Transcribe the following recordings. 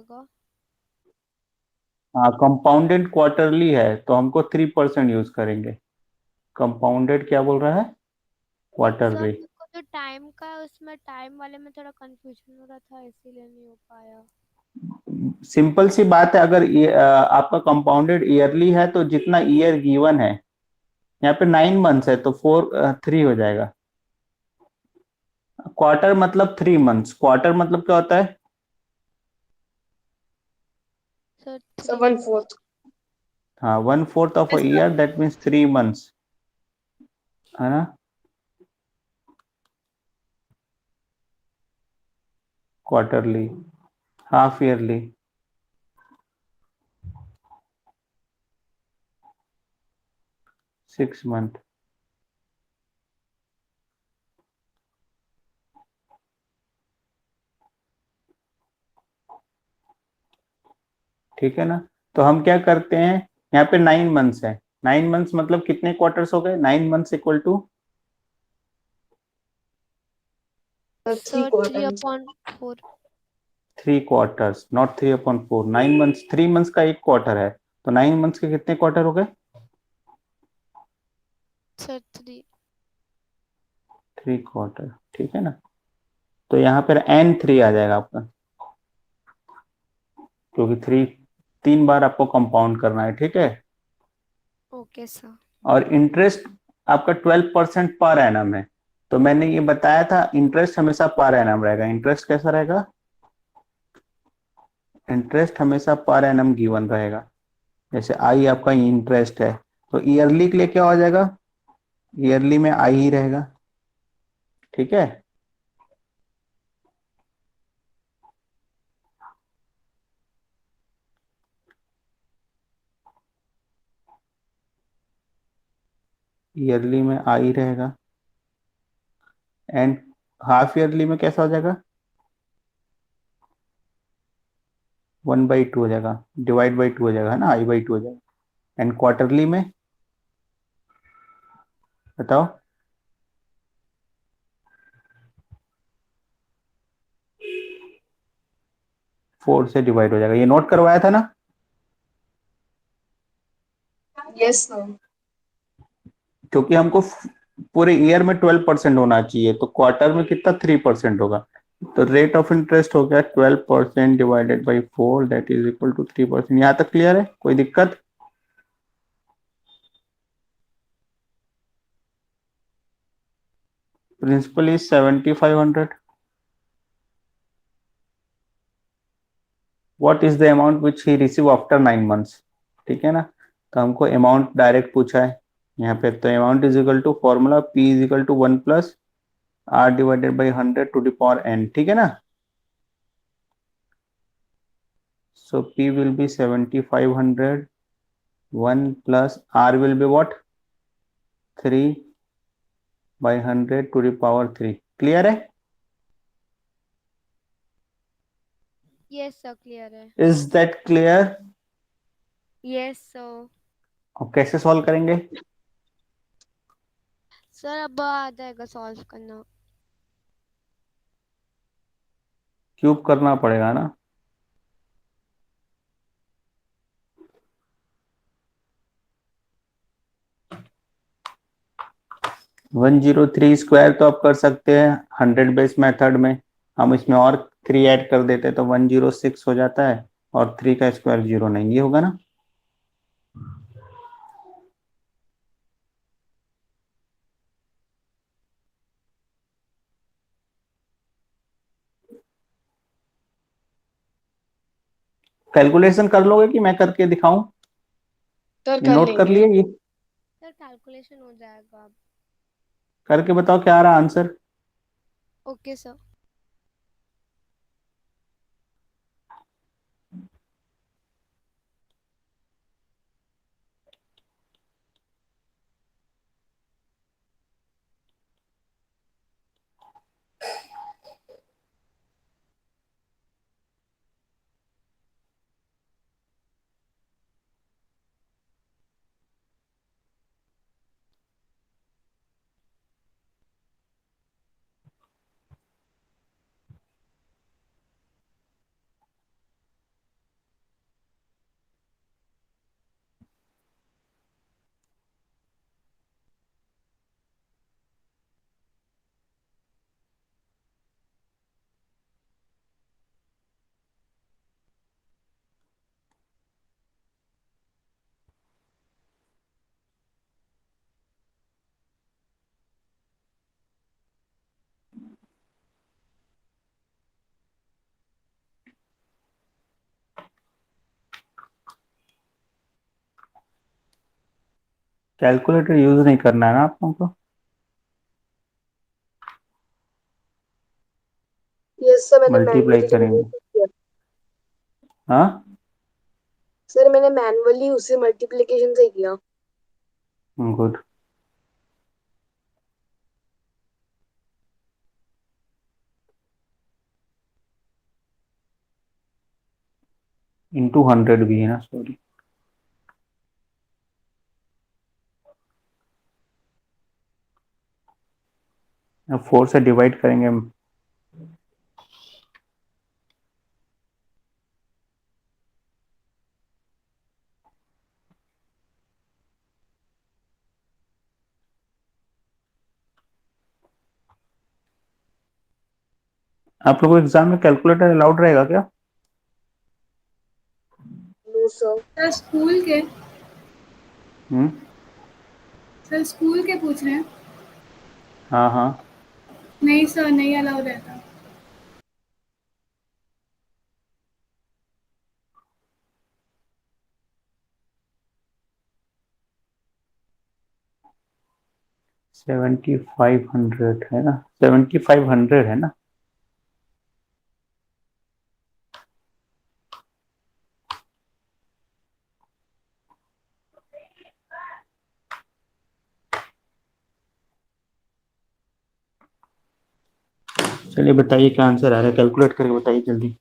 जाएगा। हाँ, compounded quarterly है तो हमको 3% यूज करेंगे। कंपाउंडेड क्या बोल रहा है? Sir quarterly. मेरे को जो टाइम का है उसमें टाइम वाले में थोड़ा कंफ्यूजन हो रहा था, इसीलिए नहीं हो पाया। सिंपल सी बात है, अगर आपका कंपाउंडेड ईयरली है तो जितना ईयर गिवन है, यहाँ पे 9 मंथ्स है तो 3 हो जाएगा। क्वार्टर मतलब 3 मंथ्स, क्वार्टर मतलब क्या होता है? Sir So 3। 1/4. हाँ, 1/4 of a Yes, sir. Year, that means 3 months, है ना? Quarterly, half yearly. 6 मंथ। ठीक है ना? तो हम क्या करते हैं, यहाँ पे 9 मंथ्स है। 9 मंथ्स मतलब कितने क्वार्टर्स हो गए? 9 months equal to Three sir three quarters. Upon four 3 quarters, not 3/4। 9 months, 3 months का एक क्वार्टर है, तो 9 मंथ्स के कितने क्वार्टर हो गए? सर 3। 3 क्वार्टर, ठीक है ना? तो यहाँ पर N3 आ जाएगा आपका, क्योंकि 3 बार आपको कंपाउंड करना है, ठीक है? Okay sir. और इंटरेस्ट आपका 12% पर एनम है, तो मैंने ये बताया था इंटरेस्ट हमेशा पर एनम रहेगा। इंटरेस्ट कैसा रहेगा? इंटरेस्ट हमेशा पर एनम गिवन रहेगा। जैसे आई आपका इंटरेस्ट है, तो ईयरली के लिए क्या हो जाएगा? ईयरली में आई ही रहेगा, ठीक है? ईयरली में आई रहेगा। एंड हाफ ईयरली में कैसा हो जाएगा? 1/2 हो जाएगा, डिवाइड बाई 2 हो जाएगा, है ना? I/2 हो जाएगा। एंड क्वार्टरली में बताओ। 4 से डिवाइड हो जाएगा। ये नोट करवाया था ना? Yes, sir. क्योंकि हमको पूरे ईयर में 12% होना चाहिए, तो क्वार्टर में कितना? 3% होगा। तो रेट ऑफ इंटरेस्ट हो गया 12% divided by 4, that is equal to 3%। यहाँ तक क्लियर है? कोई दिक्कत? Principal is 7500। What is the amount which he receive after 9 months? ठीक है ना? तो हमको अमाउंट डायरेक्ट पूछा है यहाँ पे, तो amount is equal to formula P is equal to 1 + R/100 to the power n, ठीक है ना? So P will be 7500, 1 plus R will be what? 3/100 to the power 3। Clear है? यस सर क्लियर है। Is that clear? Yes sir. अब कैसे solve करेंगे? Sir अब आ जाएगा सॉल्व करना। क्यूब करना पड़ेगा ना? वन जीरो थ्री स्क्वायर तो आप कर सकते हैं 100 बेस मेथड में। हम इसमें और 3 ऐड कर देते तो 106 हो जाता है, और 3 का स्क्वायर 0 नहीं, ये होगा ना? कैलकुलेशन कर लोगे कि मैं करके दिखाऊं? Sir, ये कर नोट कर लेंगे. लिए ये? सर कैलकुलेशन हो जाएगा अब। करके बताओ क्या आ रहा answer. Okay sir. Calculator use नहीं करना है ना आप लोगों को? यस सर, मैंने मल्टीप्लाई मैन्युअली करेंगे। जनरेट किया। हाँ, सर मैंने मैन्युअली उसे मल्टीप्लिकेशन से किया। गुड। इंटू 100 भी है ना, सॉरी। अब 4 से डिवाइड करेंगे हम। आप लोगों को एग्जाम में कैलकुलेटर अलाउड रहेगा क्या? No sir. सर स्कूल के हम्म। सर स्कूल के पूछ रहे हैं। हाँ हाँ। नहीं सर, नहीं अलाउ रहता। 7500 है ना, 7500 है ना। चलिए बताइए क्या आंसर आ रहा है, कैलकुलेट करके बताइए जल्दी।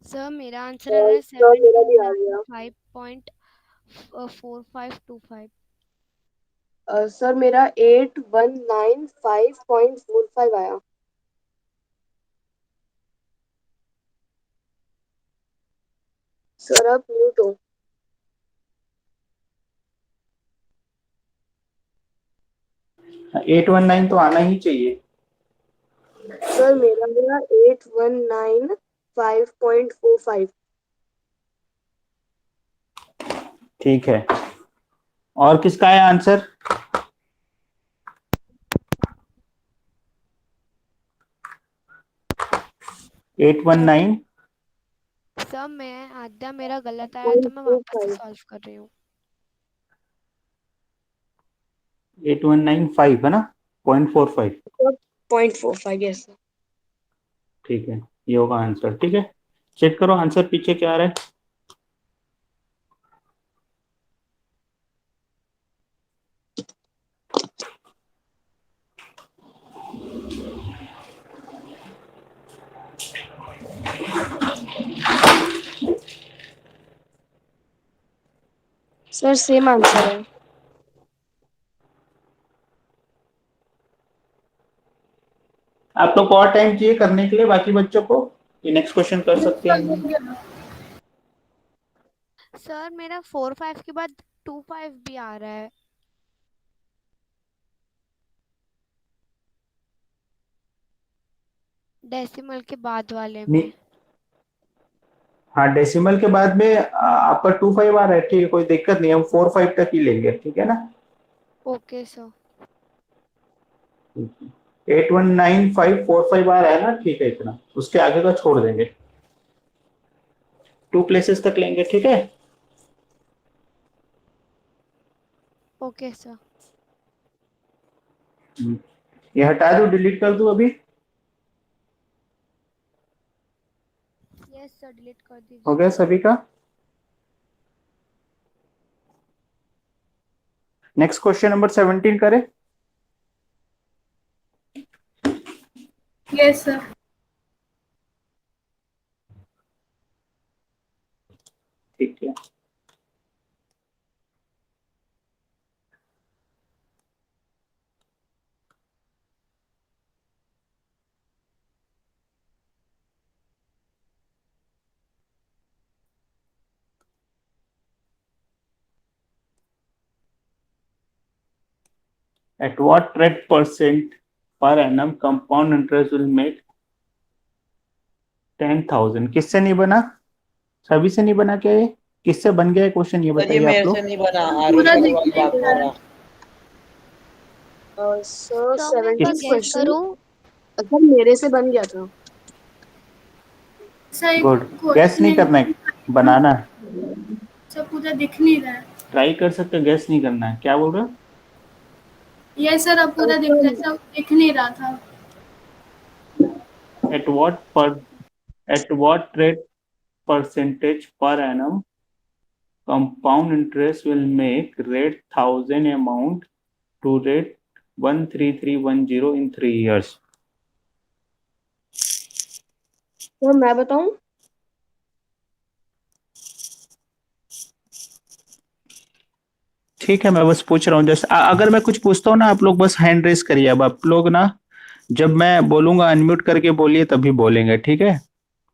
सर मेरा आंसर आ रहा है सर सेवन मेरा टू भी आ नाइन गया। Five point 4525। सर मेरा 8195.45 आया। सर आप म्यूट हो। 819 तो आना ही चाहिए। सर मेरा गया 8195.45। ठीक है, और किसका है आंसर? 819। सर मैं आद्या, मेरा गलत आया तो पॉइंट मैं फोर वापस से फाइव सॉल्व कर रही हूँ। 8195 है ना, 0.45। 0.45 यस सर। ठीक है, ये होगा आंसर। ठीक है, चेक करो आंसर पीछे क्या आ रहा है। सर सेम आंसर है। आप लोग को और टाइम चाहिए करने के लिए बाकी बच्चों को, ये नेक्स्ट क्वेश्चन कर सकते सर हो हैं? गया। सर मेरा 45 के बाद 25 भी आ रहा है, डेसिमल के बाद वाले नहीं, में। हाँ डेसिमल के बाद में आपका 25 आ रहा है, ठीक है, कोई दिक्कत नहीं, हम 45 तक ही लेंगे, ठीक है ना। Okay sir. 819545 आ रहा है ना, ठीक है, इतना उसके आगे का छोड़ देंगे, 2 प्लेसेस तक लेंगे, ठीक है। Okay sir. ये हटा दूं, डिलीट कर दूं अभी? यस सर, डिलीट कर हो दीजिए। गया सभी का? नेक्स्ट क्वेश्चन नंबर 17 करें। Yes sir. ठीक है, at what rate percent per annum compound interest will make 10,000। किससे नहीं बना? सभी से नहीं बना क्या ये? किससे बन गया क्वेश्चन, ये सर ये बताइए आप मेरे से लोग। नहीं बना, तो आरुष पूरा अग्रवाल दिख नहीं बात रहा कर है। रहा। सर तो मैं एक बार 17 गेस क्वेश्चन करूं। सर मेरे से बन गया था। Sir good. गैस क्वेश्चन नहीं करना है, बनाना है। सर पूरा दिख नहीं रहा है। ट्राई कर सकते, गैस नहीं करना है। क्या बोल रहे हो? ये सर अब पूरा दिख रहा है, सर सब दिख नहीं रहा था। एट व्हाट पर at what rate percentage per annum compound interest will make rate 1,000 amount to rate 13310 in 3 years? मैं बताऊं? ठीक है, मैं बस पूछ रहा हूँ। जैसे अगर मैं कुछ पूछता हूँ ना, आप लोग बस हैंड रेस करिए। अब आप लोग ना, जब मैं बोलूंगा अनम्यूट करके बोलिए, तभी बोलेंगे, ठीक है?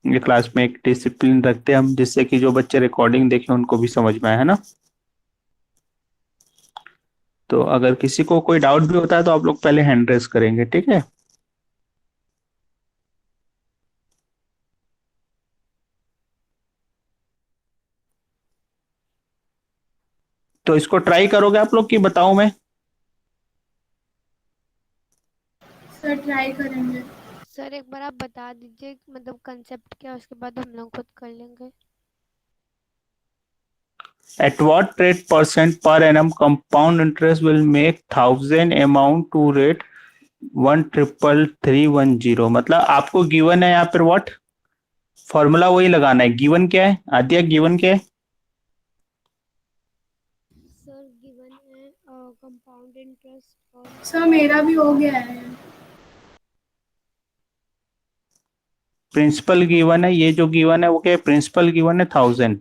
ये क्लास में एक डिसिप्लिन रखते हैं हम, जिससे कि जो बच्चे रिकॉर्डिंग देखें उनको भी समझ में आए, है ना? तो अगर किसी को कोई डाउट भी होता है तो आप लोग पहले हैंड रेस करेंगे, ठीक है? तो इसको ट्राई करोगे आप लोग, कि बताऊं मैं? सर ट्राई करेंगे। सर एक बार आप बता दीजिए मतलब कंसेप्ट क्या है, उसके बाद हम लोग खुद कर लेंगे। At what rate percent per annum compound interest will make 1,000 amount to rate 1,33310? मतलब आपको गिवन है यहाँ पर व्हाट, फॉर्मूला वही लगाना है। गिवन क्या है आद्या, गिवन क्या है? सर गिवन है कंपाउंड इंटरेस्ट और सर मेरा भी हो गया है। प्रिंसिपल गिवन है। ये जो गिवन है वो क्या है? प्रिंसिपल गिवन है 1,000,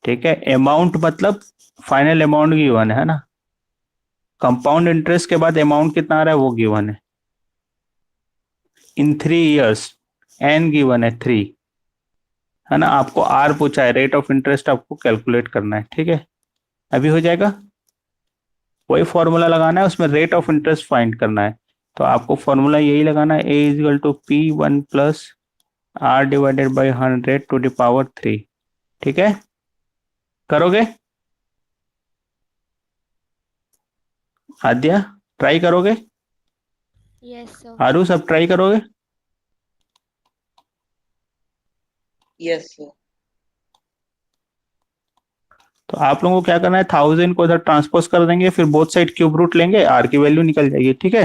ठीक है? अमाउंट मतलब फाइनल अमाउंट गिवन है ना? कंपाउंड इंटरेस्ट के बाद अमाउंट कितना आ रहा है वो गिवन है। इन 3 years एन गिवन है 3, है ना? आपको आर पूछा है, रेट ऑफ इंटरेस्ट आपको कैलकुलेट करना है, ठीक है? अभी हो जाएगा। वही फॉर्मूला लगाना है, उसमें रेट ऑफ इंटरेस्ट फाइंड करना है। तो आपको फॉर्मूला यही लगाना है, A is equal to P one plus R divided by 100 to the power 3। ठीक है, करोगे आद्या? ट्राई करोगे? Yes sir. आरू सब ट्राई करोगे? Yes sir. तो आप लोगों को क्या करना है, 1,000 को इधर ट्रांसपोज कर देंगे, फिर बोथ साइड क्यूब रूट लेंगे, आर की वैल्यू निकल जाएगी, ठीक है?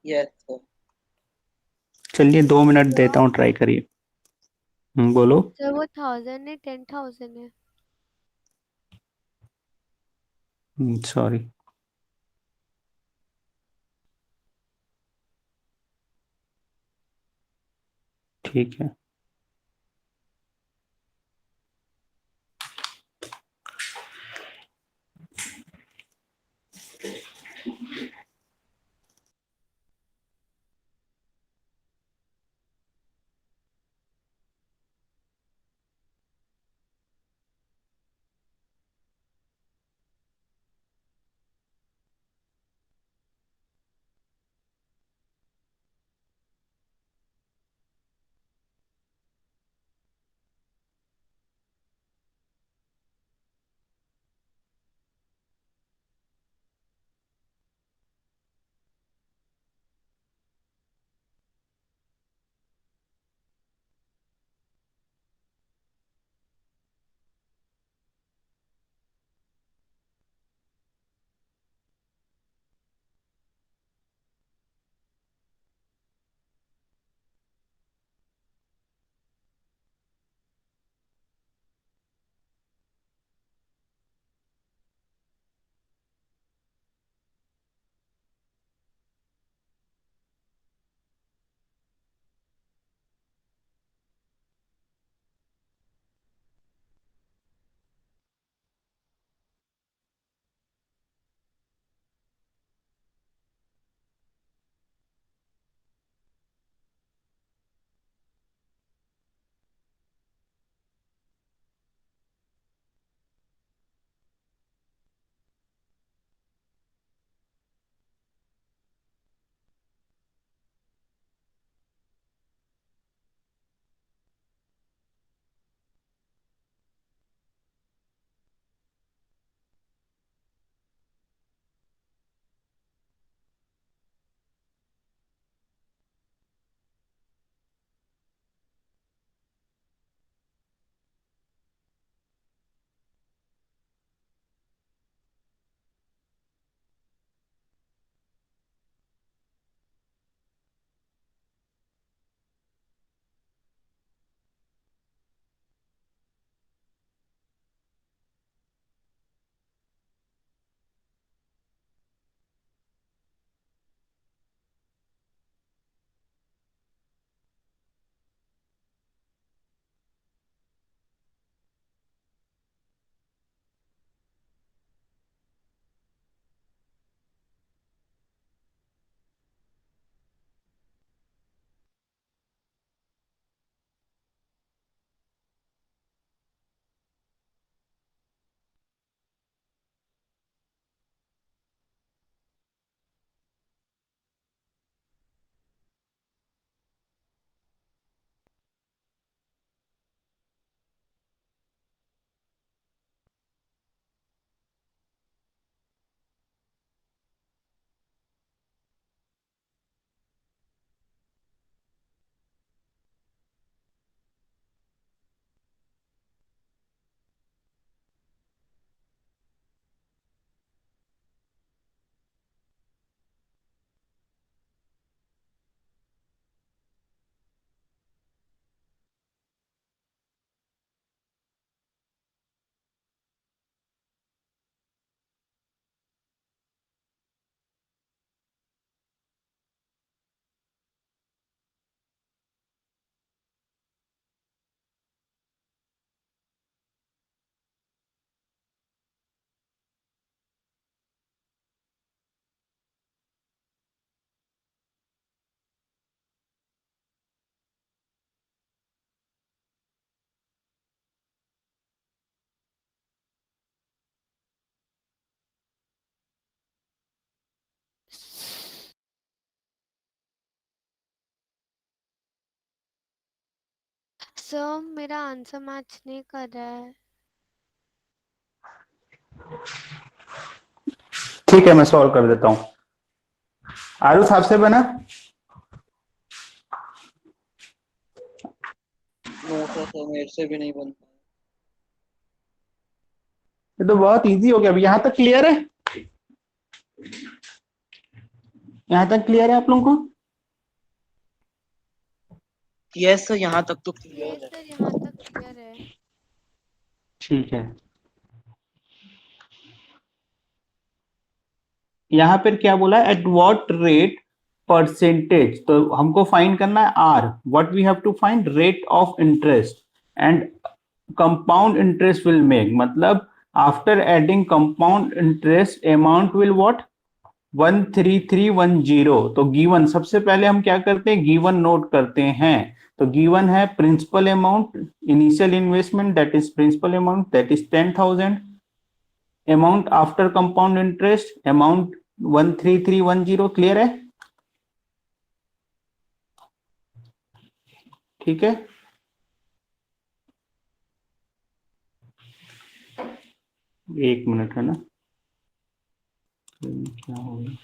Yes sir. चलिए 2 मिनट देता सर हूँ, ट्राई करिए। बोलो। सर वो 1,000 है 10,000 है। सॉरी। ठीक है। सर मेरा आंसर मैच नहीं कर रहा है। ठीक है, मैं सॉल्व कर देता हूँ। आरुष आपसे बना? नो सर, मेरे से भी नहीं बनता। ये तो बहुत इजी हो गया। अभी यहाँ तक क्लियर है? यहाँ तक क्लियर है आप लोगों को? यस सर, यहाँ तक तो ये क्लियर है। सर यहाँ तक क्लियर है। ठीक है। यहाँ पर क्या बोला, एट व्हाट रेट परसेंटेज, तो हमको फाइंड करना है R, what we have to find, rate of interest and compound interest will make, मतलब after adding compound interest amount will what, 13310। तो गिवन, सबसे पहले हम क्या करते हैं, गिवन नोट करते हैं। तो गिवन है principal amount, initial investment that is principal amount that is 10,000, amount after compound interest amount 13310। Clear है? ठीक है, एक मिनट है ना, क्या होगा।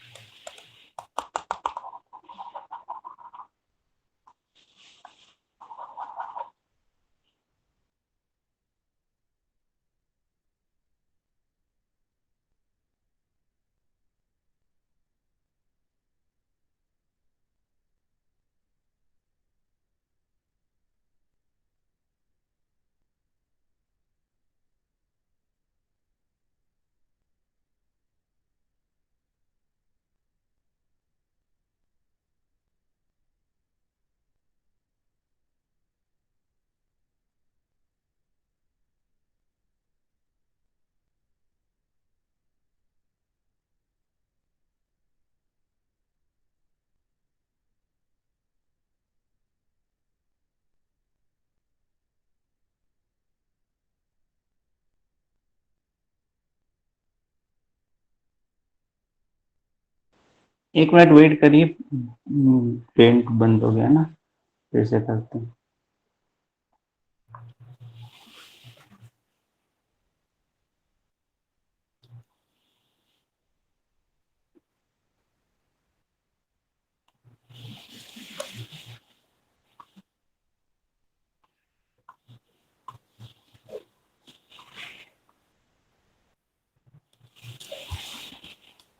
एक मिनट वेट करिए, पेंट बंद हो गया ना, फिर से करते हैं।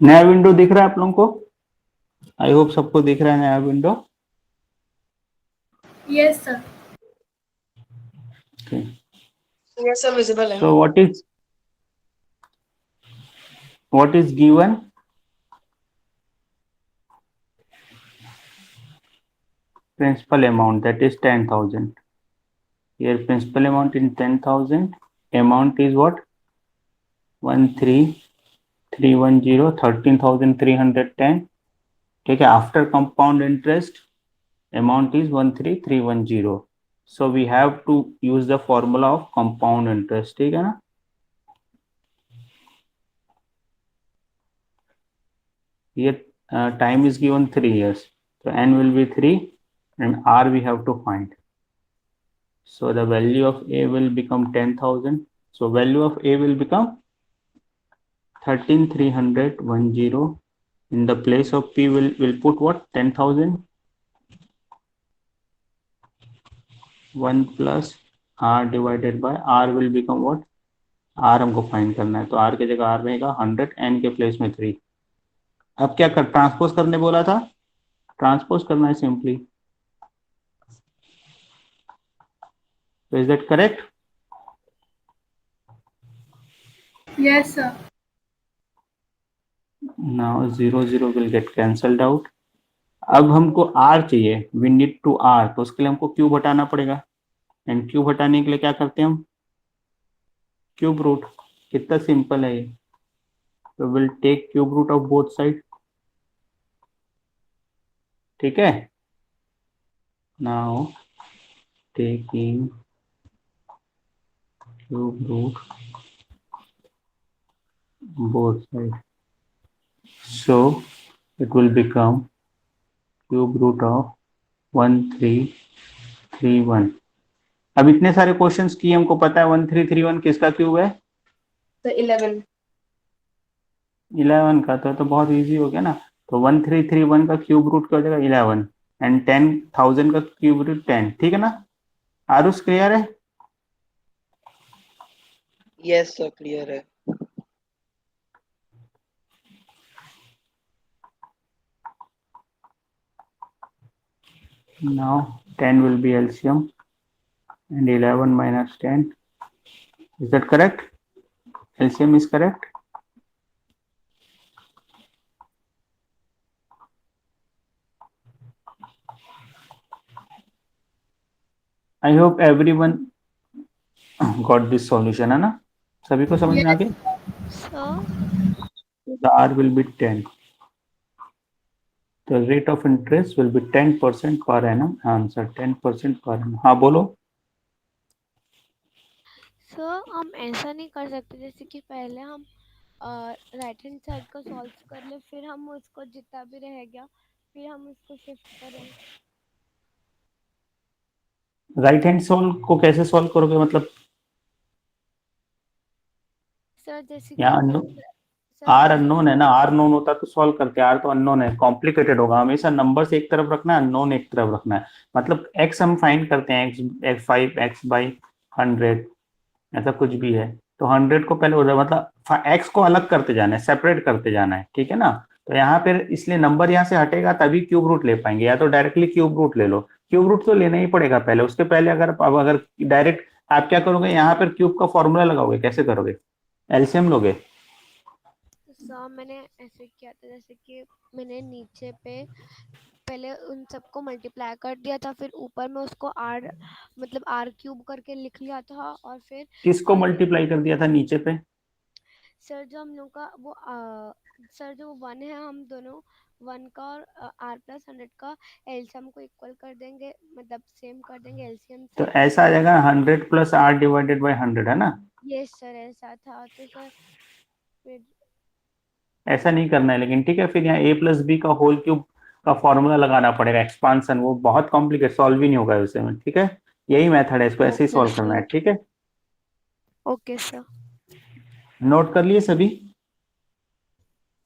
नया विंडो दिख रहा है आप लोगों को? आई होप सबको दिख रहा है नया window. Yes sir. Yes sir, visible है। सो what is given, principal amount that is 10,000. Here principal amount in 10,000, amount is what, 13310, 13,310. ठीक है, after compound interest amount is 13310. So we have to use the formula of compound interest. ठीक है ना? Here time is given 3 years, so n will be 3 and r we have to find. So the value of a will become 10,000. So value of a will become 13,310. In the place of p will put what, 10,000. 1 plus r divided by r will become what, r हमको find करना है, तो r की जगह r रहेगा 100, n के place में 3. अब क्या कर, ट्रांसपोज करने बोला था, ट्रांसपोज करना है simply. Is that correct? Yes sir. Now 0 0 will get cancelled out. अब हमको r चाहिए, we need to r, तो उसके लिए हमको q हटाना पड़ेगा. एंड क्यूब हटाने के लिए क्या करते हैं हम, क्यूब रूट. कितना सिंपल है ये. तो will take cube root of both side. ठीक है, now taking cube root both side, so it will become cube root of 1331. अब इतने सारे क्वेश्चंस किए, हमको पता है 1331 किसका क्यूब है? तो 11। 11 का। तो बहुत इजी हो गया ना। तो 1331 का क्यूब रूट क्या हो जाएगा? 11। एंड 10,000 का क्यूब रूट 10। ठीक है ना? आरुष क्लियर है? यस सर क्लियर है। Now 10 will be LCM and 11 minus 10. Is that correct? LCM is correct. I hope everyone got this solution, है ना? सभी को समझ में आ Yes. गया? Sir The R will be 10. The rate of interest will be 10% per annum. Answer 10% per annum. हाँ बोलो. Sir हम ऐसा नहीं कर सकते जैसे कि पहले हम राइट हैंड साइड का सॉल्व कर ले, फिर हम उसको जितना भी रह गया फिर हम उसको शिफ्ट करें। राइट हैंड सॉल्व को कैसे सॉल्व करोगे? मतलब सर जैसे कि यहाँ सर आर जैसे अननोन है ना। आर नोन होता तो सॉल्व करते, आर तो अननोन है, कॉम्प्लिकेटेड होगा। हमेशा नंबर्स एक तरफ रखना है, अननोन एक तरफ रखना है। मतलब एक्स हम फाइंड करते हैं, एक्स 5 एक्स बाई 100, ऐसा कुछ भी है तो 100 को पहले उधर, मतलब एक्स को अलग करते जाना है, सेपरेट करते जाना है। ठीक है ना? तो यहाँ पर इसलिए नंबर यहाँ से हटेगा तभी क्यूब रूट ले पाएंगे, या तो डायरेक्टली क्यूब रूट ले लो। क्यूब रूट तो लेना ही पड़ेगा पहले, उसके पहले अगर डायरेक्ट आप क्या करोगे, यहाँ पर क्यूब का फॉर्मूला लगाओगे, कैसे करोगे? एलसीएम लोगे? सर मैंने ऐसे किया था जैसे कि मैंने नीचे पे पहले उन सबको मल्टीप्लाई कर दिया था, फिर ऊपर में उसको आर मतलब आर क्यूब करके लिख लिया था, और फिर किसको मल्टीप्लाई कर दिया था नीचे पे? सर जो हम लोग का वो सर जो वन है, हम दोनों वन का और आर प्लस 100 का एलसीएम को इक्वल कर देंगे, मतलब सेम कर देंगे एलसीएम तो से। ऐसा आ जाएगा 100 प्लस आर डिवाइडेड बाई 100, है ना? यस सर ऐसा था। तो सर फिर ऐसा नहीं करना है लेकिन, ठीक है? फिर यहाँ ए प्लस बी का होल क्यूब का फॉर्मूला लगाना पड़ेगा, एक्सपांसन। वो बहुत कॉम्प्लिकेट, सॉल्व ही नहीं होगा उसे में। ठीक है? यही मेथड है, इसको ऐसे ही ओके सॉल्व करना है। सर। ठीक है? Okay sir. नोट कर लिए सभी?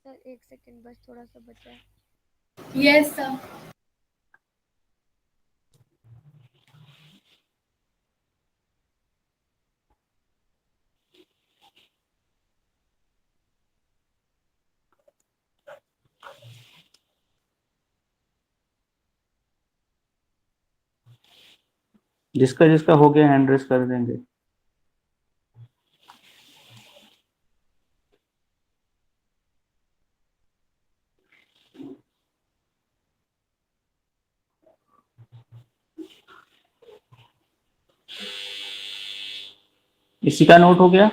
सर एक सेकंड बस थोड़ा सा बचा है। Yes, sir. जिसका जिसका हो गया हैंड रेस कर देंगे। इसी का नोट हो गया?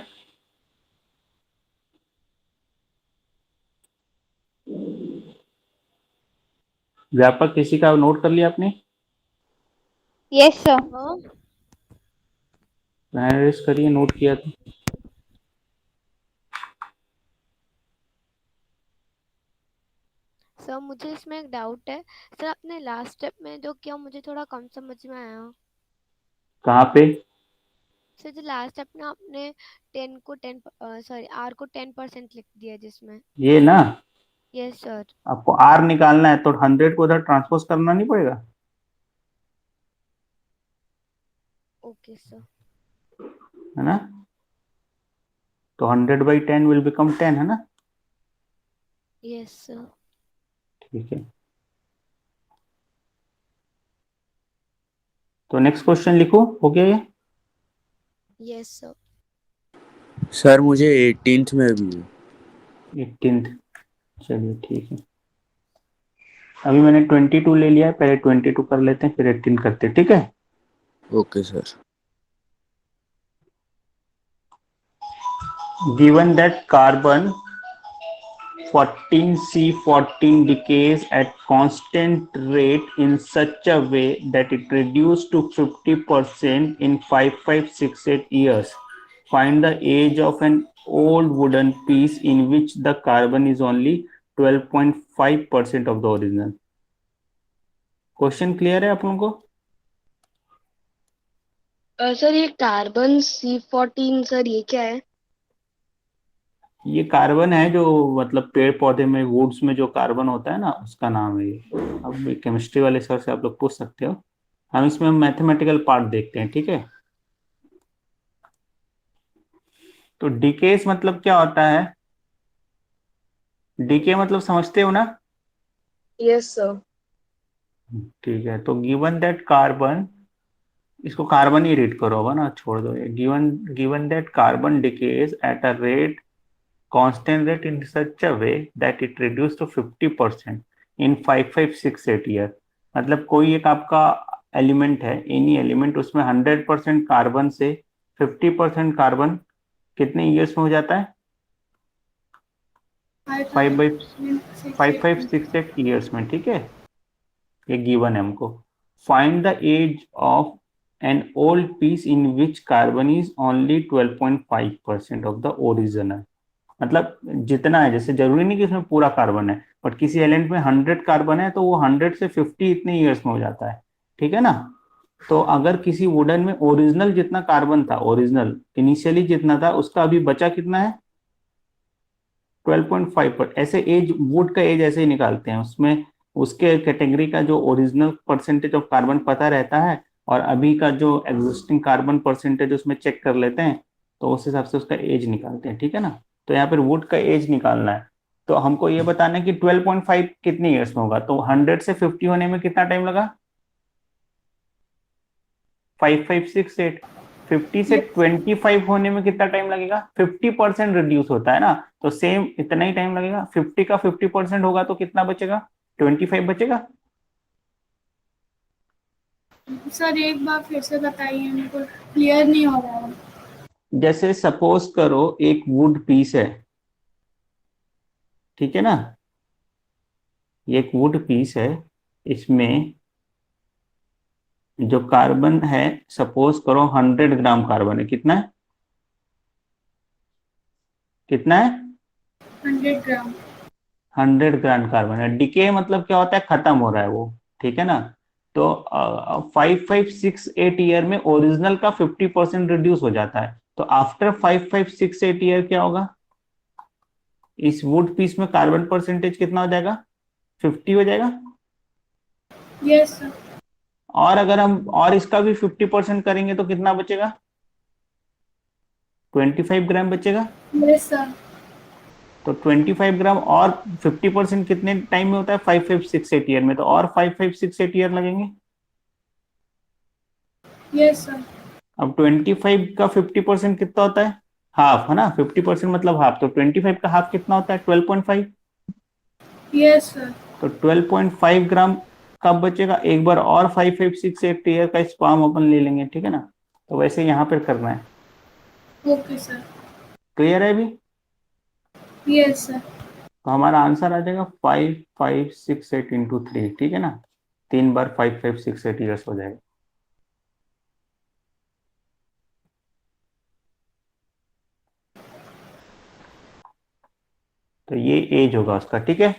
व्यापक किसी का नोट कर लिया आपने? Yes sir. हैंड रेस करिए, नोट किया तो। सर मुझे इसमें एक डाउट है। सर आपने लास्ट स्टेप में जो किया मुझे थोड़ा कम समझ में आया। कहाँ पे? सर जो लास्ट स्टेप में आपने 10 को 10 सॉरी आर को 10% लिख दिया जिसमें। ये ना, यस सर। आपको आर निकालना है तो 100 को उधर ट्रांसपोज करना नहीं पड़ेगा? Okay sir. है ना? तो 100/10 विल बिकम 10, है ना? Yes sir. ठीक है, तो नेक्स्ट क्वेश्चन लिखो। हो गया ये? Yes sir. सर मुझे 18th में भी है। 18th? चलिए ठीक है। अभी मैंने 22 ले लिया है, पहले 22 कर लेते हैं फिर 18 करते हैं। ठीक है? Okay sir. Given that carbon 14C14 decays at constant rate in such a way that it reduced to 50% in 5568 years. Find the age of an old wooden piece in which the carbon is only 12.5% of the original. Question clear है आप लोगों को? Sir ये carbon C14 sir ये क्या है? ये carbon है जो मतलब पेड़ पौधे में वुड्स में जो कार्बन होता है ना, उसका नाम है ये। अब केमिस्ट्री वाले सर से आप लोग पूछ सकते हो। हम इसमें मैथमेटिकल पार्ट देखते हैं, ठीक है। तो डिकेस मतलब क्या होता है? डीके मतलब समझते हो ना? Yes sir. ठीक है, तो गिवन दैट कार्बन, इसको कार्बन ही रीड करो, होगा ना, छोड़ दो ये। Given given that carbon decays at a rate constant rate in such a way that it reduced to 50% in 5568 year। मतलब कोई एक आपका एलिमेंट है, एनी एलिमेंट, उसमें 100% कार्बन से 50% कार्बन कितने ईयर्स में हो जाता है? 5568 ईयर्स में, ठीक है। ये गिवन है हमको। Find the age of an old piece in which carbon is only 12.5% of the original. मतलब जितना है, जैसे जरूरी नहीं कि उसमें पूरा कार्बन है, बट किसी एलिमेंट में 100 कार्बन है तो वो 100 से 50 इतने ईयर्स में हो जाता है, ठीक है ना। तो अगर किसी वुडन में ओरिजिनल जितना कार्बन था, ओरिजिनल इनिशियली जितना था, उसका अभी बचा कितना है? 12.5 पर। ऐसे एज, वुड का एज ऐसे ही निकालते हैं, उसमें उसके कैटेगरी का जो ओरिजिनल परसेंटेज ऑफ कार्बन पता रहता है, और अभी का जो एग्जिस्टिंग कार्बन परसेंटेज उसमें चेक कर लेते हैं, तो उस हिसाब से उसका एज निकालते हैं, ठीक है ना। तो यहाँ पर वुड का एज निकालना है, तो हमको ये बताना है कि 12.5 कितने ईयर्स में होगा। तो 100 से 50 होने में कितना टाइम लगा? 5568। 50 से 25 होने में कितना टाइम लगेगा? 50% रिड्यूस होता है ना, तो सेम इतना ही टाइम लगेगा। 50 का 50% होगा तो कितना बचेगा? 25 बचेगा। सर एक बार फिर से बताइए, मेरे को क्लियर नहीं हो रहा है। जैसे सपोज करो एक वुड पीस है, ठीक है ना, ये एक वुड पीस है, इसमें जो कार्बन है, सपोज करो 100 ग्राम कार्बन है। कितना है? कितना है? 100 ग्राम। 100 ग्राम कार्बन है। डिके मतलब क्या होता है? खत्म हो रहा है वो, ठीक है ना। तो 5568 ईयर में ओरिजिनल का 50% रिड्यूस हो जाता है। तो आफ्टर 5568 ईयर क्या होगा? इस वुड पीस में कार्बन परसेंटेज कितना हो जाएगा? 50 हो जाएगा। Yes sir. और अगर हम और इसका भी 50% करेंगे तो कितना बचेगा? 25 ग्राम बचेगा। Yes sir. तो 25 ग्राम और 50% कितने टाइम में होता है? 5568 ईयर में, तो और 5568 ईयर लगेंगे। Yes sir. अब 25 का 50% कितना होता है? हाफ, है ना। 50% मतलब हाफ, तो 25 का हाफ कितना होता है? 12.5। Yes sir. तो 12.5 ग्राम कब बचेगा? एक बार और 5568 ईयर का स्पाम अपन ले लेंगे, ठीक है ना। तो वैसे यहाँ पर करना है। Okay sir. क्लियर है अभी? Yes sir. तो हमारा आंसर आ जाएगा 5568 इंटू 3, ठीक है ना। 3 बार 5568 ईयर्स हो जाएगा। तो ये एज होगा उसका, ठीक है।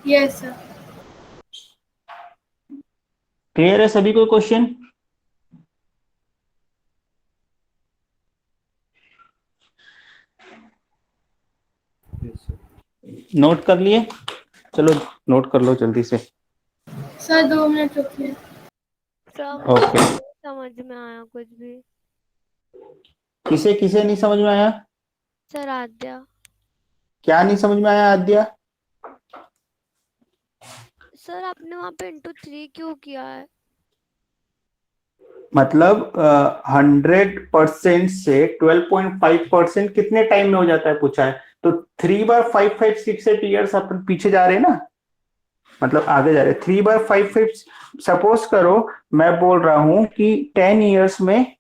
Yes sir. क्लियर है सभी को क्वेश्चन? नोट कर लिए? चलो नोट कर लो जल्दी से। सर 2 मिनट रुकिए। सर मुझे ओके। नहीं समझ में आया कुछ भी। किसे किसे नहीं समझ में आया? सर आद्या। क्या नहीं समझ में आया आद्या? सर आपने वहाँ पे इंटू 3 क्यों किया है? मतलब 100% से 12.5% कितने टाइम में हो जाता है पूछा है। तो 3 बार 5568 ईयर्स अपन पीछे जा रहे हैं ना, मतलब आगे जा रहे हैं। 3 बार 55, सपोज करो मैं बोल रहा हूं कि 10 ईयर्स में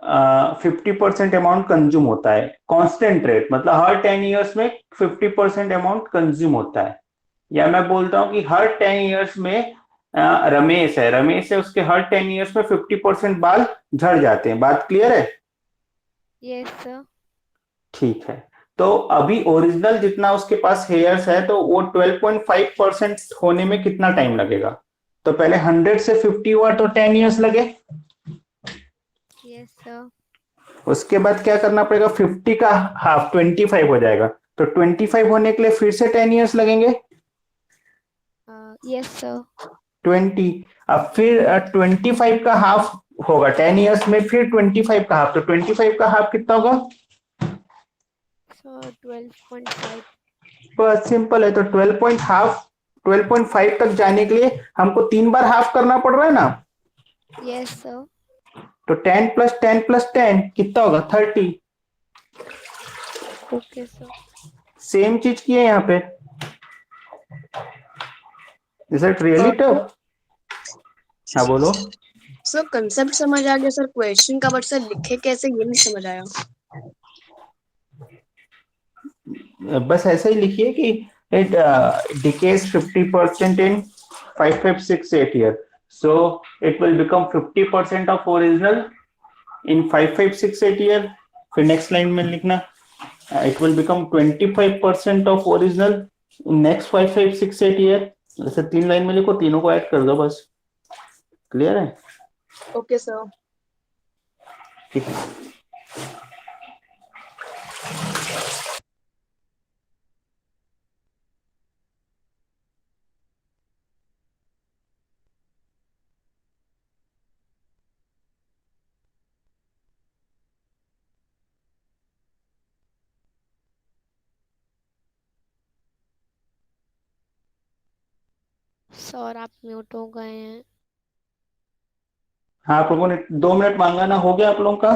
50% अमाउंट कंज्यूम होता है, कांस्टेंट रेट, मतलब हर 10 ईयर्स में 50% अमाउंट कंज्यूम होता है। या मैं बोलता हूं कि हर 10 ईयर्स में रमेश है, उसके हर 10 ईयर्स में 50% बाल झड़ जाते हैं। बात क्लियर है? Yes sir. ठीक है। तो अभी ओरिजिनल जितना उसके पास हेयर्स है, तो वो 12.5% होने में कितना टाइम लगेगा? तो पहले 100 से 50 हुआ तो 10 इयर्स लगे। Yes sir. उसके बाद क्या करना पड़ेगा, 50 का हाफ 25 हो जाएगा, तो 25 होने के लिए फिर से 10 इयर्स लगेंगे। Yes sir. 20, अब फिर 25 का हाफ होगा 10 इयर्स में, फिर 25 का हाफ, तो 25 का हाफ कितना होगा? सर 12.5। बस सिंपल है, तो 12.5 तक जाने के लिए हमको 3 बार हाफ करना पड़ रहा है ना। Yes sir. तो 10 प्लस 10 प्लस 10 कितना होगा? 30। Okay sir. सेम चीज की है यहाँ पे। Is it really sir tough? हाँ बोलो। सर कंसेप्ट समझ आ गया सर, क्वेश्चन का, बट सर लिखे कैसे ये नहीं समझ आया। बस ऐसे ही लिखिए कि it decays 50% in 5, 5, 6, 8 year, so it will become 50% of original in 5, 5, 6, 8 year. फिर नेक्स्ट लाइन में लिखना it will become 25% of original in next 5, 5, 6, 8 year. ऐसे 3 लाइन में लिखो, तीनों को ऐड कर दो बस। क्लियर है? Okay sir. ठीक है। सर आप म्यूट हो गए हैं। हाँ, आप लोगों ने 2 मिनट मांगा ना, हो गया आप लोगों का?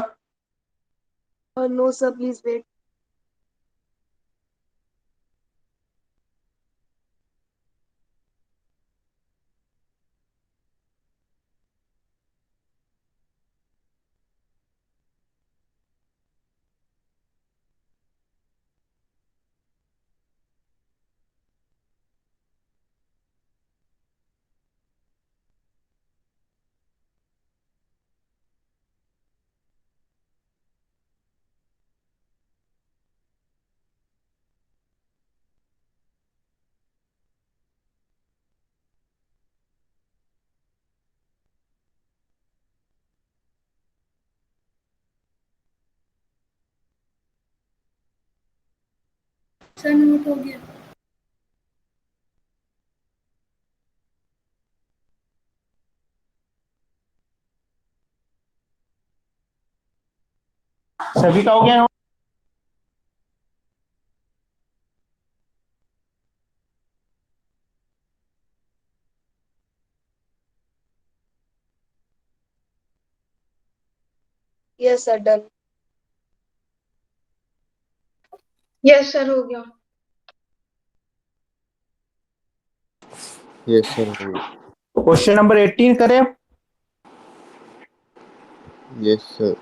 और no sir, please wait. Sir note हो गया। सभी का हो गया? Yes sir, done. Yes sir हो गया। यस सर हो गया। क्वेश्चन नंबर 18 करें? Yes sir.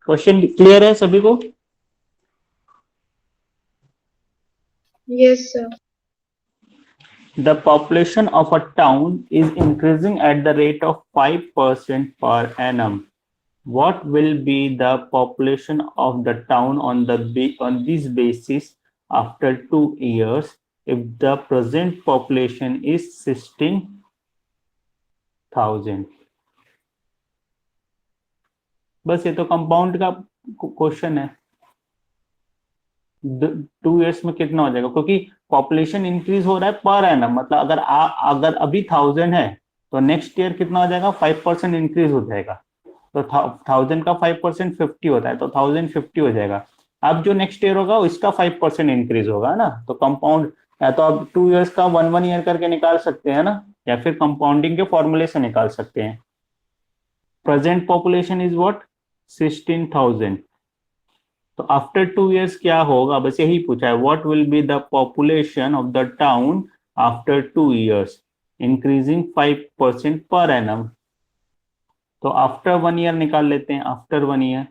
क्वेश्चन क्लियर है सभी को? Yes sir. The population of a town is increasing at the rate of 5% per annum. What will be the population of the town on this basis after 2 years if the present population is 16,000? बस ये तो compound का question है। 2 years में कितना हो जाएगा, क्योंकि पॉपुलेशन इंक्रीज हो रहा है पर एनम, मतलब अगर अभी 1000 है तो नेक्स्ट ईयर कितना हो जाएगा? 5% इंक्रीज हो जाएगा। तो 1000 का 5% 50 होता है, तो 1050 हो जाएगा। अब जो नेक्स्ट ईयर होगा इसका 5% इंक्रीज होगा ना, तो कंपाउंड, या तो आप 2 इयर्स का 1 ईयर करके निकाल सकते हैं ना, या फिर कंपाउंडिंग के फॉर्मूले से निकाल सकते हैं। Present population is what? 16,000 तो आफ्टर 2 years क्या होगा, बस यही पूछा है, what will be the population of the town after 2 years, increasing 5% per annum. तो आफ्टर 1 year निकाल लेते हैं, आफ्टर 1 year,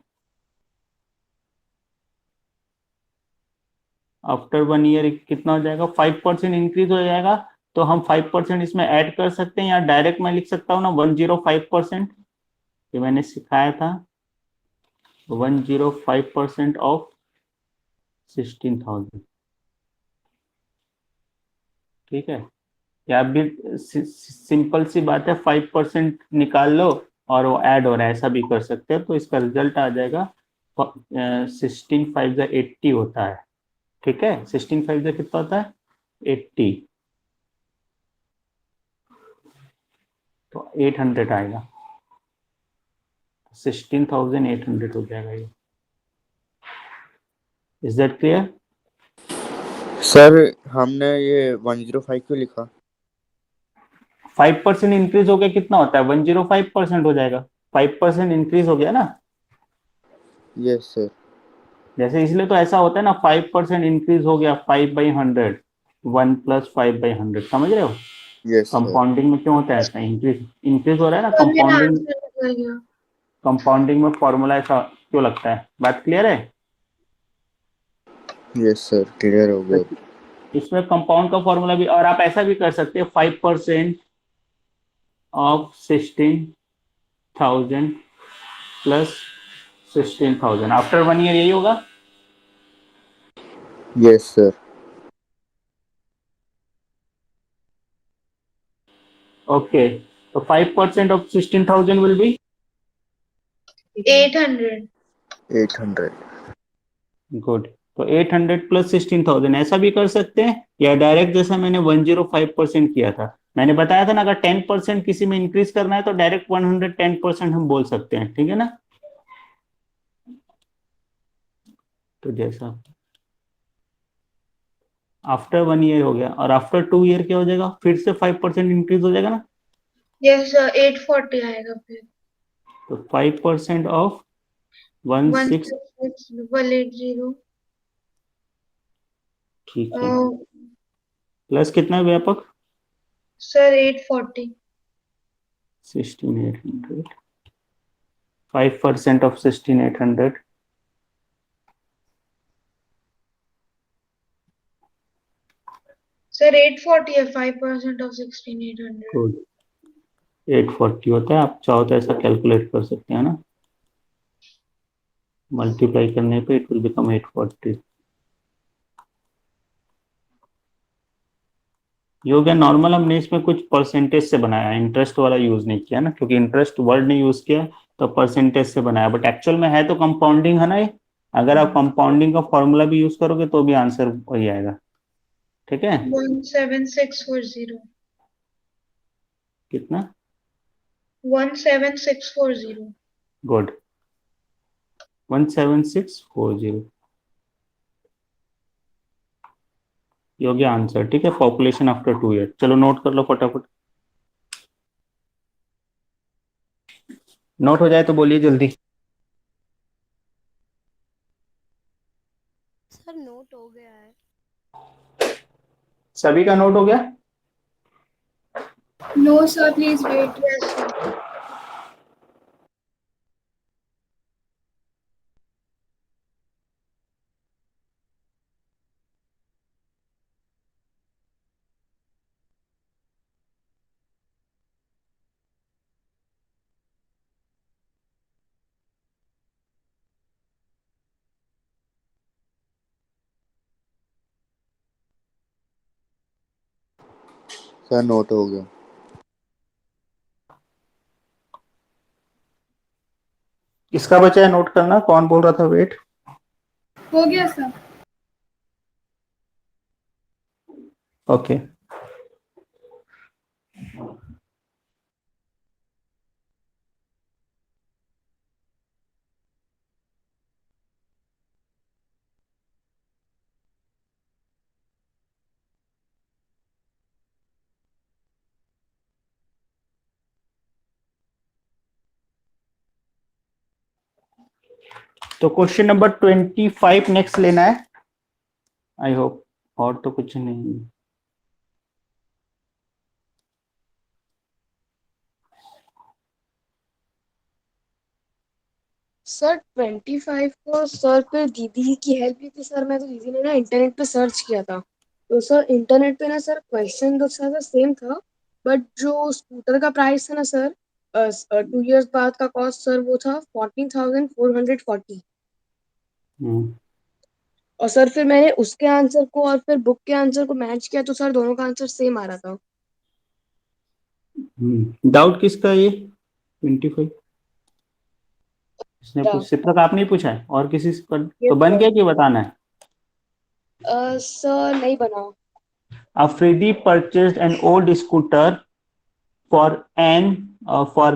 आफ्टर 1 year कितना हो जाएगा, 5% इंक्रीज हो जाएगा। तो हम 5% इसमें ऐड कर सकते हैं, या डायरेक्ट मैं लिख सकता हूँ ना 105%, ये मैंने सिखाया था, 105% ऑफ 16,000। ठीक है, या भी सिंपल सी बात है, 5% निकाल लो और वो ऐड हो रहा है, ऐसा भी कर सकते हैं। तो इसका रिजल्ट आ जाएगा 16 5 80 होता है। ठीक है, 16 5 कितना होता है, 80। तो 800 आएगा, 16,800 हो जाएगा ये। Is that clear? सर हमने ये 105 क्यों लिखा? 5% इंक्रीज हो गया, कितना होता है, 105% हो जाएगा। 5% इंक्रीज हो गया ना, यस सर। जैसे इसलिए तो ऐसा होता है ना, 5% इंक्रीज हो गया 5/100, 1 + 5/100, समझ रहे हो? Yes sir. कंपाउंडिंग में क्यों होता है ऐसा, इंक्रीज इंक्रीज हो रहा है ना, सर मेरा कंपाउंडिंग। आंसर निकल गया। कंपाउंडिंग में फॉर्मूला ऐसा क्यों लगता है, बात क्लियर है? यस सर, क्लियर हो तो गया। इसमें कंपाउंड का फॉर्मूला भी, और आप ऐसा भी कर सकते हैं, 5% ऑफ 16,000 प्लस 16,000 आफ्टर 1 year, यही होगा। Yes sir. ओके, तो 5% ऑफ 16,000 विल बी 800। 800। गुड। तो 800 प्लस 16,000 ऐसा भी कर सकते हैं, या डायरेक्ट जैसा मैंने 105% किया था, मैंने बताया था ना, अगर 10% किसी में इंक्रीज करना है तो डायरेक्ट 110% हम बोल सकते हैं, ठीक है ना। तो जैसा आफ्टर 1 year हो गया, और आफ्टर 2 year क्या हो जाएगा, फिर से 5% इंक्रीज हो जाएगा ना। यस सर 840 आएगा फिर। तो 5% ऑफ 16, 166,180। ठीक है, प्लस कितना है व्यापक, सर 840। 16,800, 5% ऑफ 16,800, सर 840 है 5% ऑफ 16,800। गुड, 840 होता है, आप चाहो तो ऐसा कैलकुलेट कर सकते हैं ना, मल्टीप्लाई करने पे इट विल बिकम 840। ये हो गया नॉर्मल, हमने इसमें कुछ परसेंटेज से बनाया, इंटरेस्ट वाला यूज नहीं किया ना, क्योंकि इंटरेस्ट वर्ड नहीं यूज किया, तो परसेंटेज से बनाया, बट एक्चुअल में है तो कंपाउंडिंग है ना ये। अगर आप कंपाउंडिंग का फॉर्मूला भी यूज करोगे तो भी आंसर वही आएगा। ठीक है, 17640। कितना, 17640। गुड, 17640, ये हो गया आंसर। ठीक है, पॉपुलेशन आफ्टर 2 year, चलो नोट कर लो फटाफट, नोट हो जाए तो बोलिए जल्दी। सर नोट हो गया है। सभी का नोट हो गया? No sir please wait. Yes sir. Sir note हो गया। किसका बचा है नोट करना, कौन बोल रहा था वेट? हो गया सर। ओके, तो क्वेश्चन नंबर 25 नेक्स्ट लेना है, आई होप। और तो कुछ नहीं। सर 25 को सर फिर दीदी की हेल्प ली थी सर। मैं तो दीदी ने ना इंटरनेट पे सर्च किया था, तो सर इंटरनेट पे ना सर क्वेश्चन तो सर सेम था, बट जो स्कूटर का प्राइस था ना सर 2 इयर्स बाद का कॉस्ट सर वो था 14,440। हम्म, और सर फिर मैंने उसके आंसर को और फिर बुक के आंसर को मैच किया, तो सर दोनों का आंसर सेम आ रहा था। डाउट किसका है ये 25? इसने क्या? पूछ, चित्रक आपने ही पूछा है और किसी से पर यस तो बन सर। गया कि बताना है? सर नहीं बना। Afridi purchased an old scooter for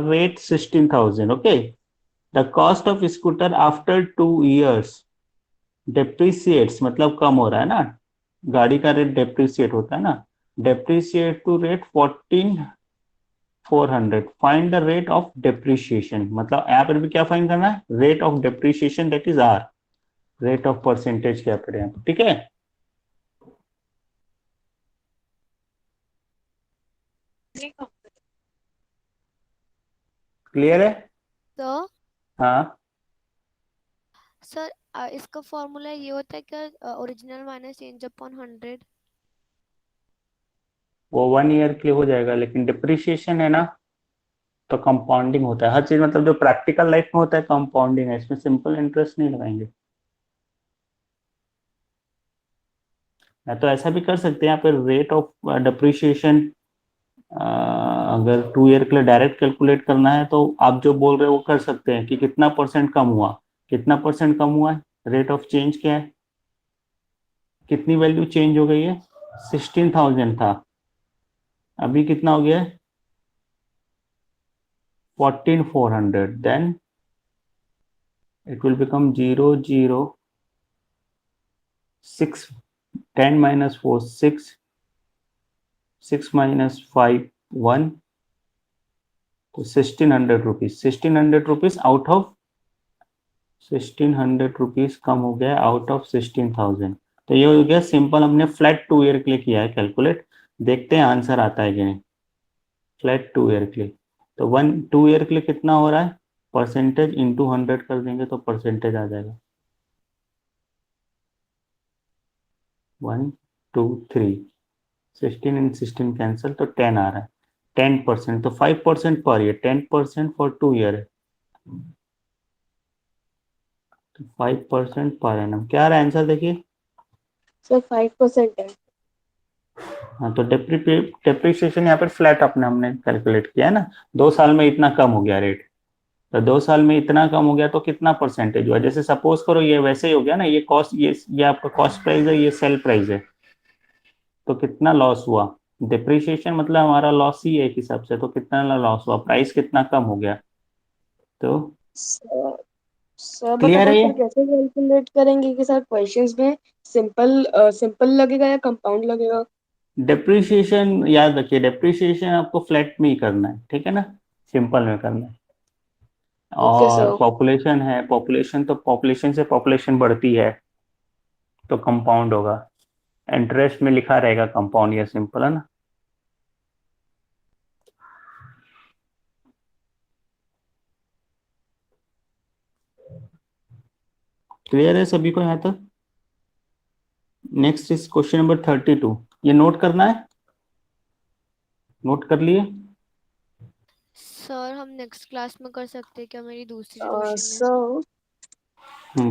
rate 16,000. Okay, the cost of scooter after 2 years depreciates, मतलब कम हो रहा है ना, गाड़ी का रेट डेप्रिसिएट होता है ना, depreciate to rate 14,400. Find the rate of depreciation, मतलब यहाँ पर भी क्या फाइंड करना है? Rate of depreciation, that is R, rate of percentage क्या पड़े, ठीक है। क्लियर है? तो हाँ, सर इसका फॉर्मूला ये होता है क्या, ओरिजिनल माइनस चेंज अपॉन 100? वो 1 ईयर के लिए हो जाएगा, लेकिन डिप्रिशिएशन है ना, तो कंपाउंडिंग होता है हर चीज, मतलब जो प्रैक्टिकल लाइफ में होता है कंपाउंडिंग है, इसमें सिंपल इंटरेस्ट नहीं लगाएंगे। या तो ऐसा भी कर सकते हैं यहाँ पे, रेट ऑफ डिप्रिशिएशन अगर 2 ईयर के लिए डायरेक्ट कैलकुलेट करना है, तो आप जो बोल रहे हो वो कर सकते हैं कि कितना परसेंट कम हुआ, कितना परसेंट कम हुआ है, रेट ऑफ चेंज क्या है, कितनी वैल्यू चेंज हो गई है, 16,000 था, अभी कितना हो गया है 14,400, then it will become 0, 0, 6, 10 minus 4, 6, 6 minus 5, 1, तो 1600 rupees, 1600 rupees out of 1600 rupees कम हो गया आउट ऑफ 16,000। तो ये हो गया सिंपल, हमने फ्लैट 2 ईयर के लिए किया है कैलकुलेट, देखते हैं आंसर आता है कि नहीं। फ्लैट 2 ईयर के लिए तो 2 ईयर के लिए कितना हो रहा है, परसेंटेज इंटू 100 कर देंगे तो परसेंटेज आ जाएगा 1, 2, 3, 16 and 16 कैंसिल, तो 10 आ रहा है, 10%, तो 5% पर ईयर, 10% फॉर 2 ईयर है, तो 5% पर एनम क्या आ रहा है आंसर देखिए। सर 5% है। हाँ, तो डेप्रिसिएशन यहाँ पर फ्लैट अपने हमने कैलकुलेट किया है ना, 2 साल में इतना कम हो गया रेट, तो 2 साल में इतना कम हो गया तो कितना परसेंटेज हुआ, जैसे सपोज करो ये वैसे ही हो गया ना, ये कॉस्ट, ये आपका कॉस्ट प्राइस है, ये सेल प्राइस है, तो कितना लॉस हुआ, डिप्रिसिएशन मतलब हमारा लॉस ही है एक हिसाब से, तो कितना लॉस हुआ, प्राइस कितना कम हो गया, तो सर सर बट क्लियर अपन है ये। फिर कैसे कैलकुलेट करेंगे कि सर क्वेश्चंस में सिंपल सिंपल लगेगा या कंपाउंड लगेगा? डेप्रिसिएशन याद रखिए, डेप्रिसिएशन आपको फ्लैट में ही करना है, ठीक है ना, सिंपल में करना है। ओके और सर। पॉपुलेशन है, पॉपुलेशन तो पॉपुलेशन से पॉपुलेशन बढ़ती है तो कंपाउंड होगा, इंटरेस्ट में लिखा रहेगा कंपाउंड, या सिंपल है ना। क्लियर है सभी को यहाँ तक? नेक्स्ट इज क्वेश्चन नंबर 32, ये नोट करना है, नोट कर लिए? सर हम नेक्स्ट क्लास में कर सकते हैं क्या, मेरी दूसरी ट्यूशन है। सर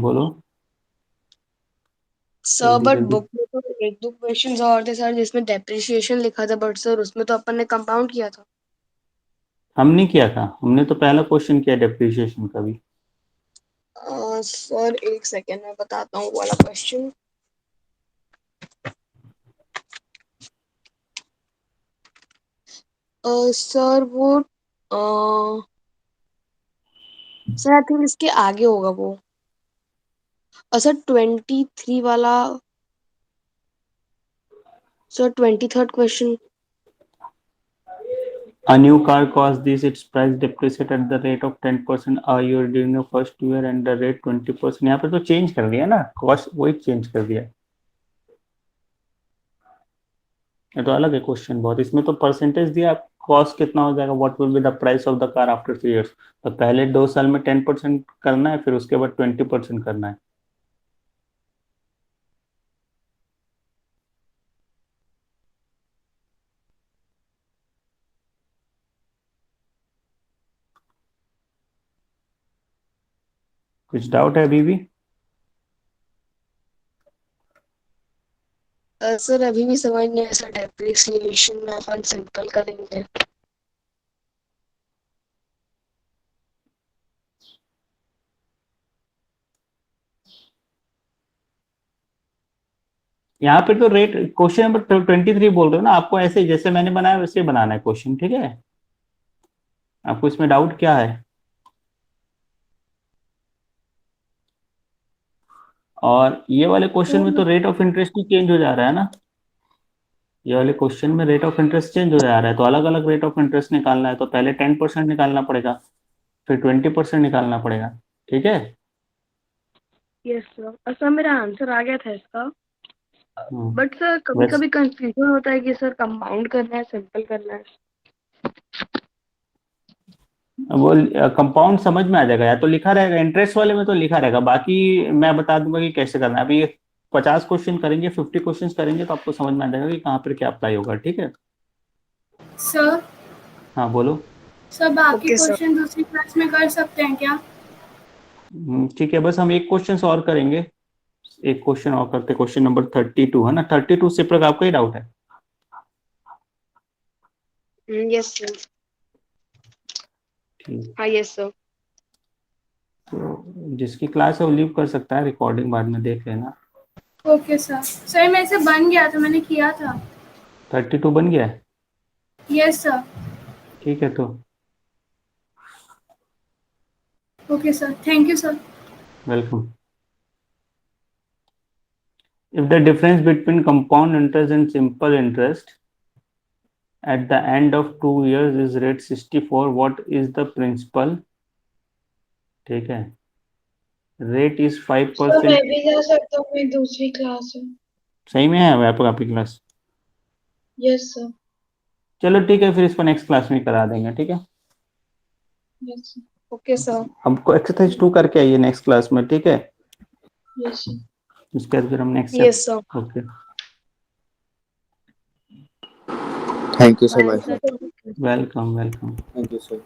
बोलो सर जल्दी बट जल्दी। बुक में तो एक दो क्वेश्चंस और थे सर जिसमें डेप्रिसिएशन लिखा था, बट सर उसमें तो अपन ने कंपाउंड किया था। हमने किया था, हमने तो पहला क्वेश्चन किया डेप्रिसिएशन का भी। सर एक सेकेंड में बताता हूँ वाला क्वेश्चन। सर वो सर आई थिंक इसके आगे होगा वो। सर 23 वाला। Sir 23rd question. A new car costs this, its price depreciate at the rate of 10% a year during the first year and the rate 20%. यहाँ पे तो चेंज कर दिया ना, कॉस्ट वही चेंज कर दिया। ये तो अलग है क्वेश्चन बहुत, इसमें तो परसेंटेज दिया, कॉस्ट कितना हो जाएगा, what will be the price of the car after 3 years। तो पहले 2 साल में 10% करना है, फिर उसके बाद 20% करना है। कुछ डाउट है अभी भी? सर अभी भी समझ नहीं आया सर, डेप्रिसिएशन में अपन सिंपल करेंगे। यहाँ पे तो रेट क्वेश्चन नंबर 23 बोल रहे हो ना, आपको ऐसे जैसे मैंने बनाया वैसे बनाना है क्वेश्चन, ठीक है? आपको इसमें डाउट क्या है? और ये वाले क्वेश्चन में तो rate of interest he change हो जा रहा है ना, ये वाले क्वेश्चन में रेट ऑफ इंटरेस्ट चेंज हो जा रहा है, तो अलग अलग रेट ऑफ इंटरेस्ट निकालना है, तो पहले 10% निकालना पड़ेगा, फिर 20% निकालना पड़ेगा, ठीक है? Yes sir. सर मेरा आंसर आ गया था इसका, हम्म, बट सर कभी बस कभी कंफ्यूजन होता है कि सर कंपाउंड करना है सिंपल करना है। वो कंपाउंड समझ में आ जाएगा, या तो लिखा रहेगा इंटरेस्ट वाले में तो लिखा रहेगा, बाकी मैं बता दूंगा कि कैसे करना है। अभी 50 क्वेश्चन करेंगे, 50 क्वेश्चन करेंगे तो आपको समझ में आ जाएगा कि कहाँ पर क्या अप्लाई होगा, ठीक है? सर हाँ बोलो। सर बाकी ओके सर। क्वेश्चन दूसरी क्लास में कर सकते हैं क्या? ठीक है, बस हम एक क्वेश्चन और करेंगे, एक क्वेश्चन और करते, क्वेश्चन नंबर 32 है ना, 32 से प्रकार आपका ही डाउट है? Yes sir. ठीक, हाँ यस सर। तो जिसकी क्लास है वो लीव कर सकता है, रिकॉर्डिंग बाद में देख लेना। Okay sir. सर मेरे से बन गया था, मैंने किया था। 32 बन गया है? Yes sir. ठीक है, तो okay sir, thank you sir. Welcome. If the difference between compound interest and simple interest at the end of 2 years is rate 64, what is the principal? ठीक है, rate is सर 5%। मैं भी जा सकता हूँ, मेरी दूसरी क्लास है। सही में है आपकी क्लास? Yes sir. चलो ठीक है, फिर इसको नेक्स्ट क्लास में करा देंगे, ठीक है? Yes sir. Okay sir. हमको एक्सरसाइज 2 करके आइए नेक्स्ट क्लास में, ठीक है? Yes sir. उसके बाद फिर हम next. Yes sir. Okay, thank you so much sir. Sir. Welcome welcome. Thank you sir.